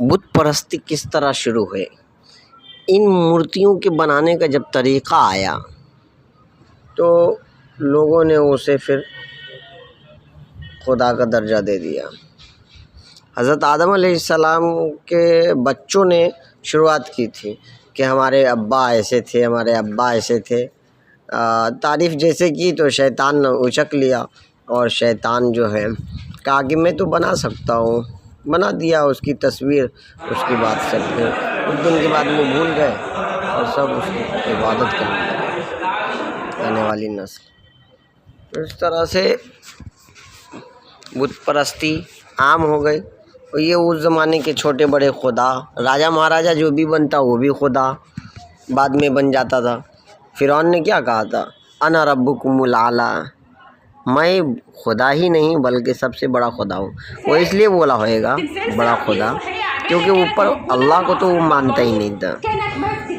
बुत परस्ती किस तरह शुरू हुए। इन मूर्तियों के बनाने का जब तरीक़ा आया तो लोगों ने उसे फिर खुदा का दर्जा दे दिया। हज़रत आदम अलैहिस्सलाम के बच्चों ने शुरुआत की थी कि हमारे अब्बा ऐसे थे, हमारे अब्बा ऐसे थे। तारीफ़ जैसे की तो शैतान ने उचक लिया और शैतान जो है कहा कि मैं तो बना सकता हूँ, बना दिया उसकी तस्वीर। उसकी बात से फिर कुछ दिन के बाद वो भूल गए और सब उसकी इबादत करने लगे, आने वाली नस्ल। इस तरह से बुत परस्ती आम हो गई। और ये उस ज़माने के छोटे बड़े खुदा, राजा महाराजा जो भी बनता वो भी खुदा बाद में बन जाता था। फ़िरौन ने क्या कहा था, अना रब्बुकुमुल आला, मैं खुदा ही नहीं बल्कि सबसे बड़ा खुदा हूँ। वो इसलिए बोला होएगा बड़ा खुदा क्योंकि ऊपर अल्लाह को तो वो मानता ही नहीं था,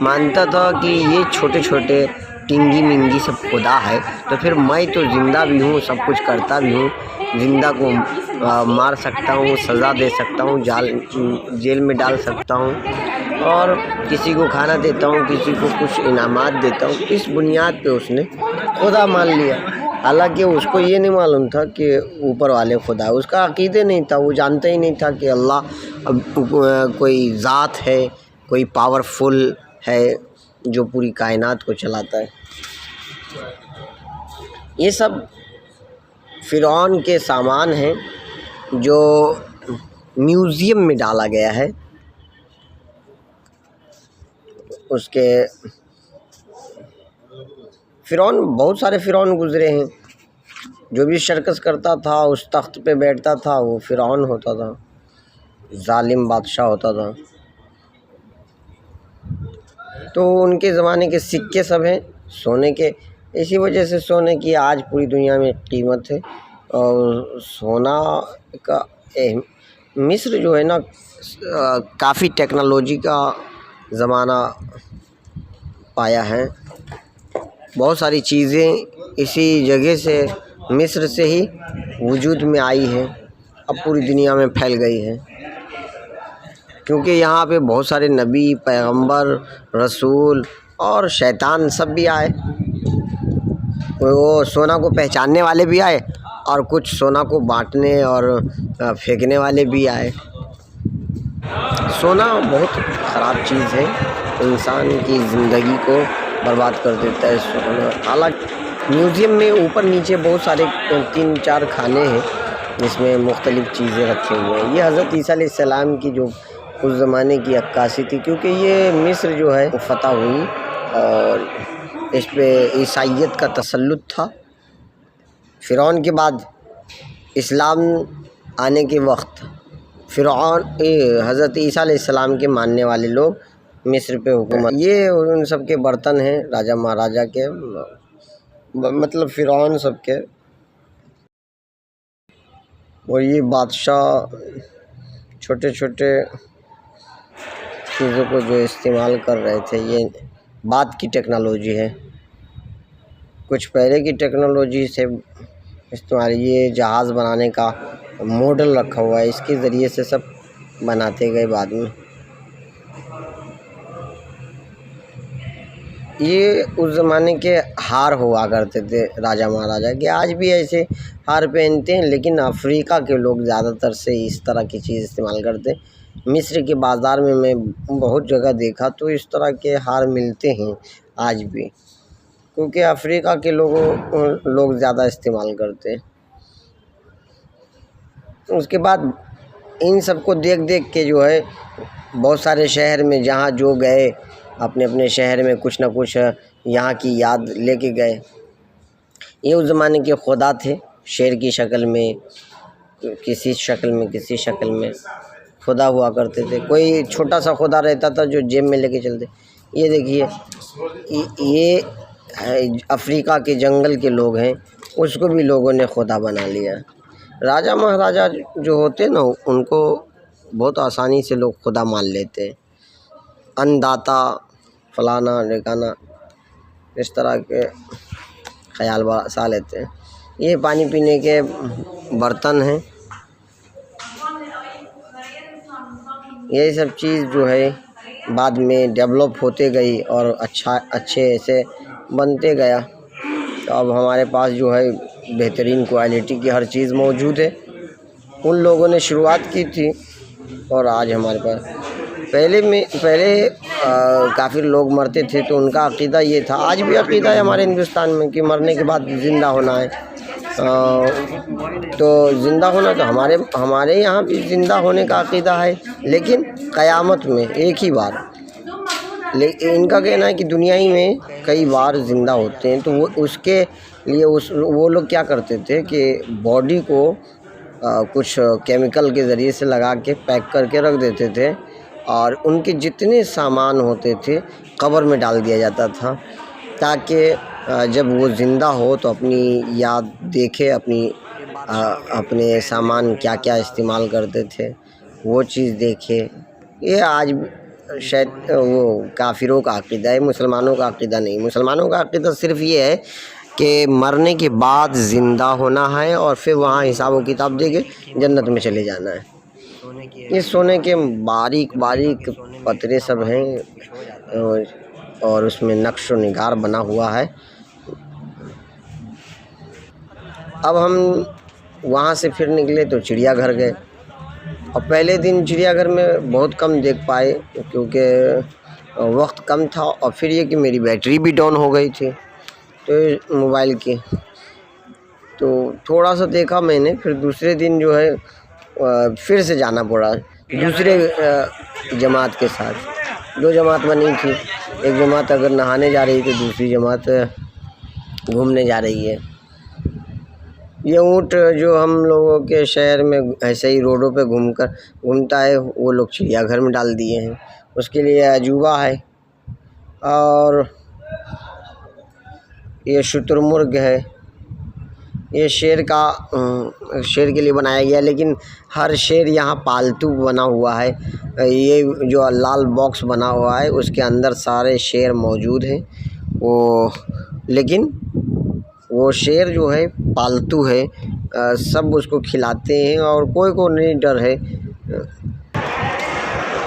मानता था कि ये छोटे छोटे टिंगी मिंगी सब खुदा है। तो फिर मैं तो ज़िंदा भी हूँ, सब कुछ करता भी हूँ, ज़िंदा को मार सकता हूँ, सज़ा दे सकता हूँ, जेल में डाल सकता हूँ और किसी को खाना देता हूँ, किसी को कुछ इनामात देता हूँ। इस बुनियाद पे उसने खुदा मान लिया। हालांकि उसको ये नहीं मालूम था कि ऊपर वाले खुदा है, उसका अकीदे नहीं था, वो जानता ही नहीं था कि अल्लाह कोई ज़ात है, कोई पावरफुल है जो पूरी कायनात को चलाता है। ये सब फ़िरौन के सामान हैं जो म्यूज़ियम में डाला गया है। उसके फ़िरौन, बहुत सारे फ़िरौन गुज़रे हैं। जो भी सर्कस करता था, उस तख्त पे बैठता था, वो फ़िरौन होता था, ज़ालिम बादशाह होता था। तो उनके ज़माने के सिक्के सब हैं सोने के, इसी वजह से सोने की आज पूरी दुनिया में कीमत है। और सोना का मिस्र जो है ना, काफ़ी टेक्नोलॉजी का ज़माना पाया है। बहुत सारी चीज़ें इसी जगह से, मिस्र से ही वजूद में आई हैं, अब पूरी दुनिया में फैल गई है। क्योंकि यहाँ पे बहुत सारे नबी, पैगंबर, रसूल और शैतान सब भी आए। वो सोना को पहचानने वाले भी आए और कुछ सोना को बांटने और फेंकने वाले भी आए। सोना बहुत ख़राब चीज़ है, इंसान की ज़िंदगी को बर्बाद कर देता है सोना। हालांकि म्यूज़ियम में ऊपर नीचे बहुत सारे 3-4 खाने हैं जिसमें मुख्तलिफ़ चीज़ें रखे हुए हैं। ये हज़रत ईसा अलैहिस्सलाम की जो उस ज़माने की अक्कासी थी, क्योंकि ये मिस्र जो है वो फ़तह हुई और इस पे ईसाइयत का तसल्लुत था। फ़िरौन के बाद इस्लाम आने के वक्त फ़िरौन हज़रत ईसा अलैहिस्सलाम के मानने वाले लोग मिस्र पे हुकूमत, ये उन सब के बर्तन हैं राजा महाराजा के, मतलब फ़िरौन सब के। और ये बादशाह छोटे छोटे चीज़ों को जो इस्तेमाल कर रहे थे, ये बाद की टेक्नोलॉजी है, कुछ पहले की टेक्नोलॉजी से इस्तेमाल। ये जहाज़ बनाने का मॉडल रखा हुआ है, इसके ज़रिए से सब बनाते गए बाद में। ये उस ज़माने के हार हुआ करते थे राजा महाराजा के, आज भी ऐसे हार पहनते हैं, लेकिन अफ्रीका के लोग ज़्यादातर से इस तरह की चीज़ इस्तेमाल करते हैं। मिस्र के बाज़ार में मैं बहुत जगह देखा तो इस तरह के हार मिलते हैं आज भी, क्योंकि अफ्रीका के लोग ज़्यादा इस्तेमाल करते हैं। उसके बाद इन सब को देख देख के जो है बहुत सारे शहर में जहाँ जो गए अपने अपने शहर में कुछ ना कुछ यहाँ की याद लेके गए। ये उस ज़माने के खुदा थे, शेर की शक्ल में, किसी शक्ल में खुदा हुआ करते थे। कोई छोटा सा खुदा रहता था जो जेब में लेके चलते। ये देखिए, ये अफ्रीका के जंगल के लोग हैं, उसको भी लोगों ने खुदा बना लिया। राजा महाराजा जो होते ना, उनको बहुत आसानी से लोग खुदा मान लेते हैं। अन्नदाता, फलाना ढिकाना, इस तरह के ख्याल बसा लेते हैं। ये पानी पीने के बर्तन हैं, यही सब चीज़ जो है बाद में डेवलप होते गई और अच्छे ऐसे बनते गया। तो अब हमारे पास जो है बेहतरीन क्वालिटी की हर चीज़ मौजूद है। उन लोगों ने शुरुआत की थी और आज हमारे पास पहले काफ़ी लोग मरते थे तो उनका अक़ीदा ये था, आज भी अक़ीदा है हमारे हिंदुस्तान में कि मरने के बाद ज़िंदा होना है। तो ज़िंदा होना तो हमारे यहाँ भी ज़िंदा होने का अक़ीदा है, लेकिन क़यामत में एक ही बार। लेकिन इनका कहना है कि दुनिया ही में कई बार ज़िंदा होते हैं। तो वो उसके लिए वो लोग क्या करते थे कि बॉडी को कुछ केमिकल के ज़रिए से लगा के पैक करके रख देते थे और उनके जितने सामान होते थे कब्र में डाल दिया जाता था, ताकि जब वो ज़िंदा हो तो अपनी याद देखे, अपने सामान क्या क्या इस्तेमाल करते थे वो चीज़ देखे। ये आज शायद वो काफिरों का अक़ीदा है, मुसलमानों का अक़ीदा नहीं। मुसलमानों का अक़ीदा सिर्फ़ ये है कि मरने के बाद ज़िंदा होना है और फिर वहाँ हिसाब व किताब दे के जन्नत में चले जाना है। ये सोने के बारीक बारीक पतरे सब हैं और उसमें नक्श व निगार बना हुआ है। अब हम वहाँ से फिर निकले तो चिड़ियाघर गए और पहले दिन चिड़ियाघर में बहुत कम देख पाए क्योंकि वक्त कम था और फिर ये कि मेरी बैटरी भी डाउन हो गई थी तो मोबाइल की, तो थोड़ा सा देखा मैंने। फिर दूसरे दिन जो है फिर से जाना पड़ा दूसरे जमात के साथ। दो जमात बनी थी, एक जमात अगर नहाने जा रही थी, दूसरी जमात घूमने जा रही है। ये ऊँट जो हम लोगों के शहर में ऐसे ही रोडों पे घूमता है, वो लोग चिड़ियाघर में डाल दिए हैं। उसके लिए अजूबा है। और ये शुतुरमुर्ग है, ये शेर के लिए बनाया गया, लेकिन हर शेर यहाँ पालतू बना हुआ है। ये जो लाल बॉक्स बना हुआ है उसके अंदर सारे शेर मौजूद हैं। लेकिन वो शेर जो है पालतू है, सब उसको खिलाते हैं और कोई को नहीं डर है।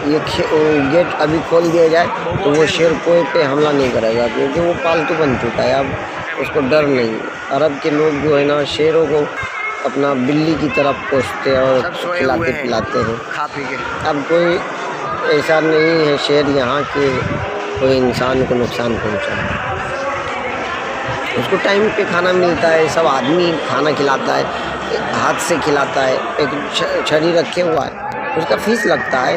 ये गेट अभी खोल दिया जाए तो वो शेर कोई पे हमला नहीं करेगा क्योंकि वो पालतू बन चुका है, अब उसको डर नहीं। अरब के लोग जो है ना शेरों को अपना बिल्ली की तरफ पोसते हैं और खिलाते पिलाते हैं, खा पी के। अब कोई ऐसा नहीं है शेर यहाँ के कोई इंसान को नुकसान पहुँचाए। उसको टाइम पे खाना मिलता है, सब आदमी खाना खिलाता है, हाथ से खिलाता है। एक छड़ी रखे हुआ है, उसका फीस लगता है।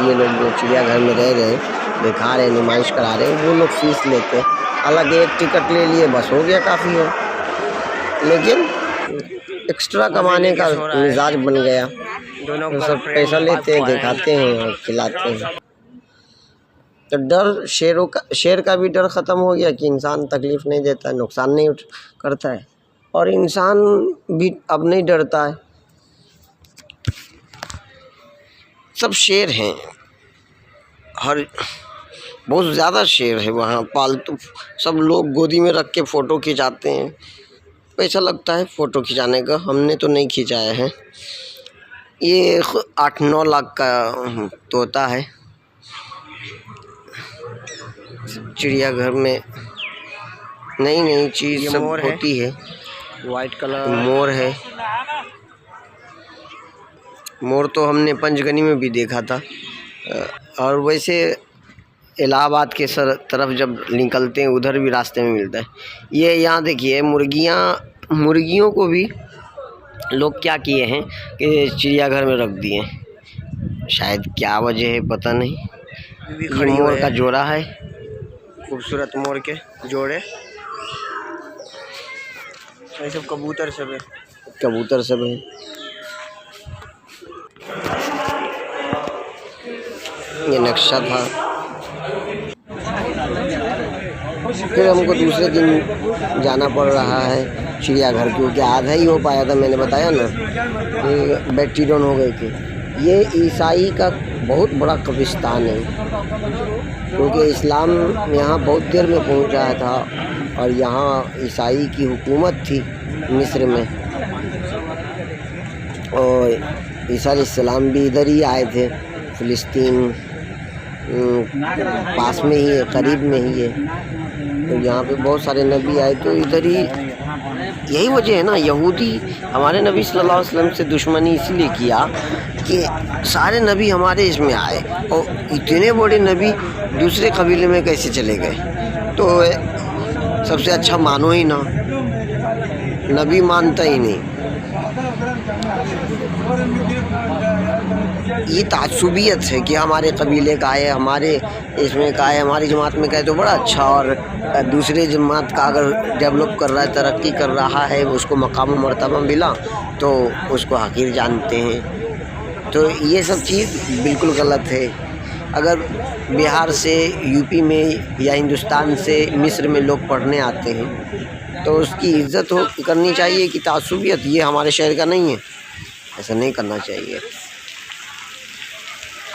ये लोग जो चिड़ियाघर में रह रहे हैं, दिखा रहे हैं, नुमाइश करा रहे हैं, वो लोग फीस लेते हैं। हालांकि एक टिकट ले लिए बस हो गया, काफ़ी हो, लेकिन एक्स्ट्रा कमाने का मिजाज बन गया। तो सब पैसा लेते हैं, दिखाते हैं और खिलाते हैं। तो डर शेर का भी डर ख़त्म हो गया कि इंसान तकलीफ़ नहीं देता है, नुकसान नहीं करता है, और इंसान भी अब नहीं डरता है। सब शेर हैं, बहुत ज़्यादा शेर है वहाँ पालतू। सब लोग गोदी में रख के फ़ोटो खिंचाते हैं, पैसा लगता है फ़ोटो खिंचाने का। हमने तो नहीं खिंचाया है। ये 8-9 लाख का तोता है। चिड़ियाघर में नई नई चीज़ सब होती है। वाइट कलर मोर है। मोर तो हमने पंचगनी में भी देखा था। और वैसे इलाहाबाद के तरफ जब निकलते हैं उधर भी रास्ते में मिलता है। ये यहाँ देखिए मुर्गियों को भी लोग क्या किए हैं कि चिड़ियाघर में रख दिए। शायद क्या वजह है पता नहीं। ये मोर का जोड़ा है, खूबसूरत मोर के जोड़े। ये सब कबूतर सब है। ये नक्शा था। फिर हमको दूसरे दिन जाना पड़ रहा है चिड़ियाघर, क्योंकि आधा ही हो पाया था। मैंने बताया ना कि बैटरी डाउन हो गई थी। ये ईसाई का बहुत बड़ा कब्रिस्तान है, क्योंकि इस्लाम यहाँ बहुत देर में पहुँचा था और यहाँ ईसाई की हुकूमत थी मिस्र में, और ईसा अलैहिस्सलाम भी इधर ही आए थे। फ़िलिस्तीन पास में ही है, करीब में ही है। तो यहाँ पे बहुत सारे नबी आए, तो इधर ही यही वजह है ना, यहूदी हमारे नबी सल्लल्लाहु अलैहि वसल्लम से दुश्मनी इसलिए किया कि सारे नबी हमारे इसमें आए और इतने बड़े नबी दूसरे कबीले में कैसे चले गए। तो सबसे अच्छा मानो ही ना, नबी मानता ही नहीं। ये तासुबियत है कि हमारे कबीले का है, हमारे इसमें का है, हमारी जमात में का है तो बड़ा अच्छा, और दूसरे जमात का अगर डेवलप कर रहा है, तरक्की कर रहा है, उसको मकाम मर्तबा मिला तो उसको हकीर जानते हैं। तो ये सब चीज़ बिल्कुल गलत है। अगर बिहार से यूपी में या हिंदुस्तान से मिस्र में लोग पढ़ने आते हैं तो उसकी इज़्ज़त करनी चाहिए कि तासुबियत ये हमारे शहर का नहीं है, ऐसा नहीं करना चाहिए।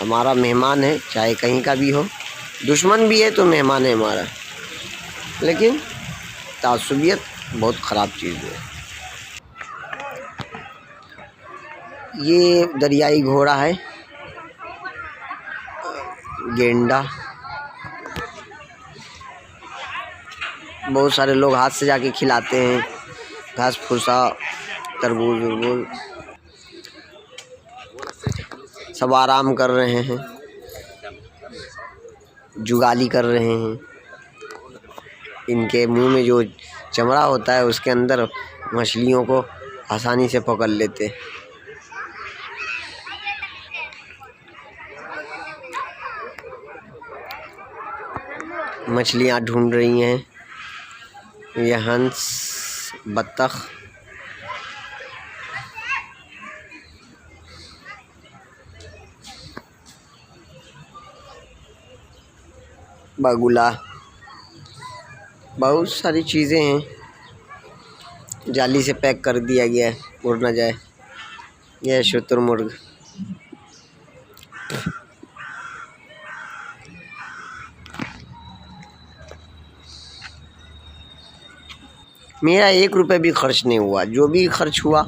हमारा मेहमान है, चाहे कहीं का भी हो, दुश्मन भी है तो मेहमान है हमारा, लेकिन तासुबियत बहुत ख़राब चीज़ है। ये दरियाई घोड़ा है, गेंडा। बहुत सारे लोग हाथ से जाके खिलाते हैं, घास फूसा, तरबूज वरबूज। सब आराम कर रहे हैं, जुगाली कर रहे हैं। इनके मुंह में जो चमड़ा होता है उसके अंदर मछलियों को आसानी से पकड़ लेते। मछलियाँ ढूंढ रही हैं। ये हंस, बत्तख, बगुला, बहुत सारी चीज़ें हैं। जाली से पैक कर दिया गया है, उड़ ना जाए। यह शुतुरमुर्ग। मेरा 1 रुपये भी खर्च नहीं हुआ, जो भी खर्च हुआ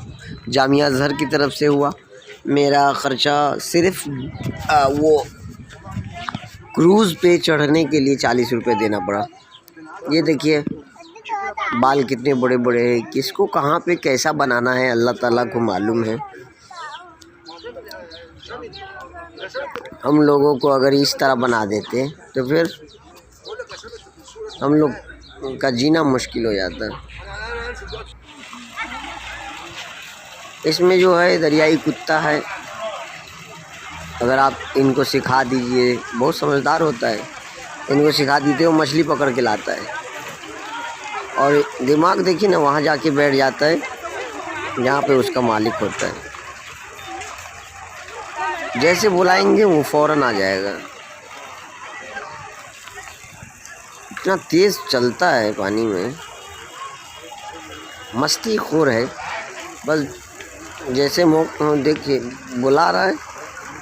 जामिया अज़हर की तरफ से हुआ। मेरा ख़र्चा सिर्फ़ वो क्रूज़ पे चढ़ने के लिए 40 रुपये देना पड़ा। ये देखिए बाल कितने बड़े बड़े हैं, किसको कहाँ पे कैसा बनाना है अल्लाह ताला को मालूम है। हम लोगों को अगर इस तरह बना देते तो फिर हम लोग का जीना मुश्किल हो जाता। इसमें जो है दरियाई कुत्ता है, अगर आप इनको सिखा दीजिए, बहुत समझदार होता है, इनको सिखा दीजिए वो मछली पकड़ के लाता है। और दिमाग देखिए ना, वहाँ जाके बैठ जाता है जहाँ पे उसका मालिक होता है। जैसे बुलाएंगे वो फ़ौरन आ जाएगा। इतना तेज़ चलता है पानी में, मस्ती खोर है। बस जैसे देखिए बुला रहा है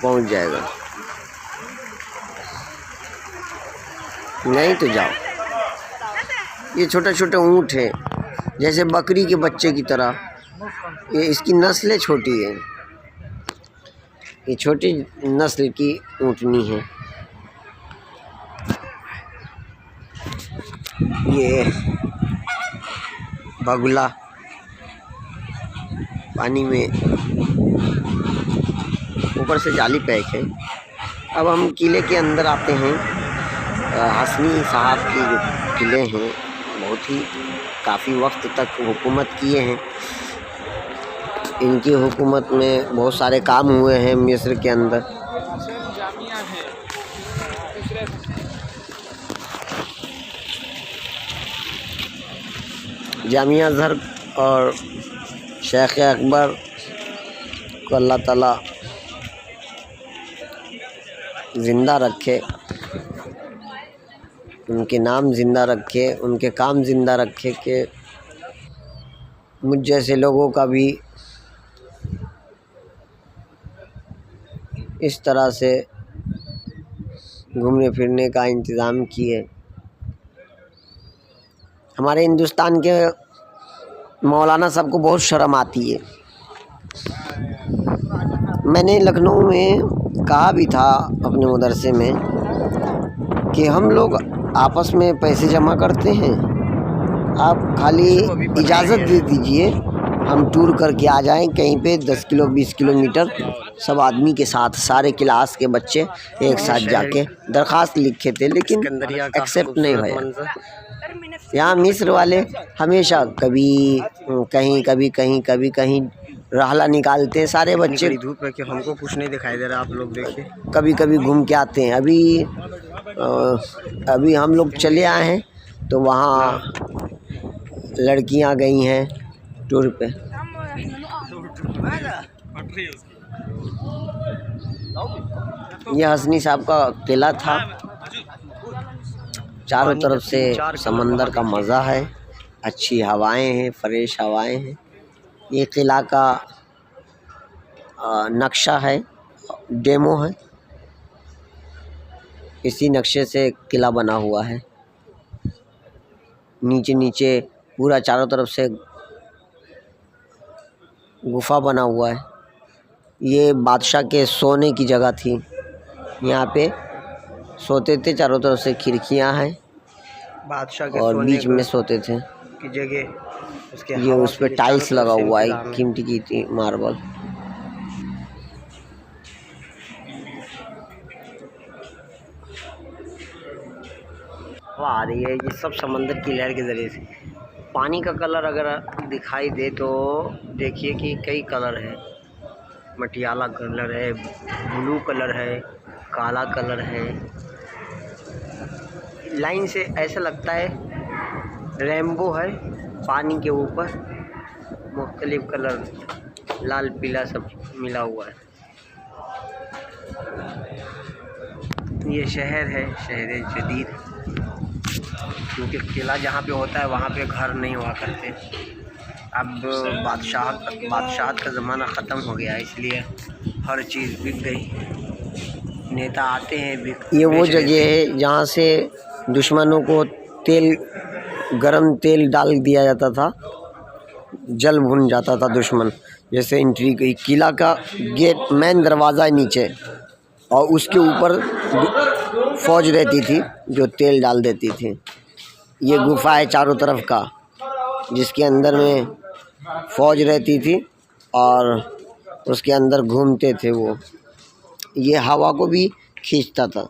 पहुंच जाएगा, नहीं तो जाओ। ये छोटा छोटा ऊँट है, जैसे बकरी के बच्चे की तरह। ये इसकी नस्लें छोटी है, ये छोटी नस्ल की ऊँटनी है। ये बगुला पानी में, ऊपर से जाली पैक है। अब हम किले के अंदर आते हैं। हसनी साहब के जो किले हैं, बहुत ही काफ़ी वक्त तक हुकूमत किए हैं। इनकी हुकूमत में बहुत सारे काम हुए हैं मिस्र के अंदर। जामिया अज़हर और शेख अकबर को अल्लाह ताला ज़िंदा रखे, उनके नाम ज़िंदा रखे, उनके काम ज़िंदा रखे कि मुझ जैसे लोगों का भी इस तरह से घूमने फिरने का इंतज़ाम किए। हमारे हिंदुस्तान के मौलाना साहब को बहुत शर्म आती है। मैंने लखनऊ में कहा भी था अपने मदरसे में कि हम लोग आपस में पैसे जमा करते हैं, आप खाली इजाज़त दे दीजिए हम टूर करके आ जाएं कहीं पे 10 किलो 20 किलोमीटर, सब आदमी के साथ, सारे क्लास के बच्चे एक साथ जाके दरख्वास्त लिखे थे, लेकिन एक्सेप्ट नहीं हुआ। यहाँ मिस्र वाले हमेशा कभी कहीं कभी कहीं कभी कहीं रहला निकालते हैं सारे बच्चे। धूप है कि हमको कुछ नहीं दिखाई दे रहा, आप लोग देखिए। कभी कभी घूम के आते हैं। अभी हम लोग चले आए हैं तो वहाँ लड़कियाँ गई हैं टूर पे। यह हसनी साहब का किला था, चारों तरफ से समंदर का मज़ा है, अच्छी हवाएं हैं, फ्रेश हवाएं हैं। ये किला का नक्शा है, डेमो है, इसी नक्शे से किला बना हुआ है। नीचे नीचे पूरा चारों तरफ से गुफा बना हुआ है। ये बादशाह के सोने की जगह थी, यहाँ पे सोते थे, चारों तरफ से खिड़कियाँ हैं बादशाह के और सोने बीच में सोते थे की जगह उसके ये उस पे टाइल्स लगा हुआ है, कीमती कीमती मार्बल। हवा आ रही है, ये सब समंदर की लहर के ज़रिए से। पानी का कलर अगर दिखाई दे तो देखिए कि कई कलर है, मटियाला कलर है, ब्लू कलर है, काला कलर है। लाइन से ऐसा लगता है रेनबो है पानी के ऊपर, मुख्तलिफ कलर, लाल पीला सब मिला हुआ है। ये शहर है, शहर जदीद, क्योंकि किला जहाँ पे होता है वहाँ पे घर नहीं हुआ करते। अब बादशाहत का ज़माना ख़त्म हो गया, इसलिए हर चीज़ बिक गई, नेता आते हैं। ये वो जगह है जहाँ से दुश्मनों को गरम तेल डाल दिया जाता था, जल भुन जाता था दुश्मन। जैसे एंट्री की किला का गेट, मेन दरवाज़ा है नीचे, और उसके ऊपर फौज रहती थी जो तेल डाल देती थी। ये गुफा है चारों तरफ का, जिसके अंदर में फौज रहती थी और उसके अंदर घूमते थे वो। ये हवा को भी खींचता था,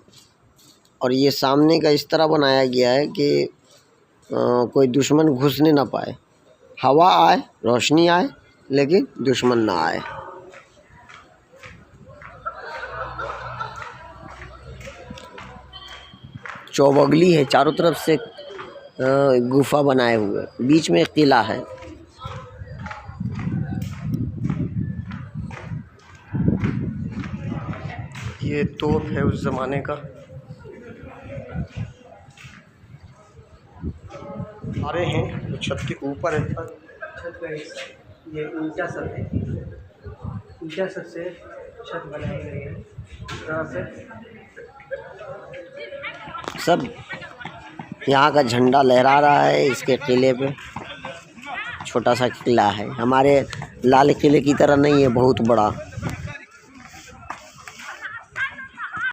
और ये सामने का इस तरह बनाया गया है कि कोई दुश्मन घुसने ना पाए, हवा आए, रोशनी आए, लेकिन दुश्मन ना आए। चौबगली है, चारों तरफ से गुफा बनाए हुए, बीच में किला है। ये तोप है उस ज़माने का। अरे हैं छत के ऊपर है, छत का ये ऊंचा सब है, ऊंचा सब से छत बनाई गई है। यहाँ से सब यहाँ का झंडा लहरा रहा है इसके किले पे। छोटा सा किला है, हमारे लाल किले की तरह नहीं है, बहुत बड़ा।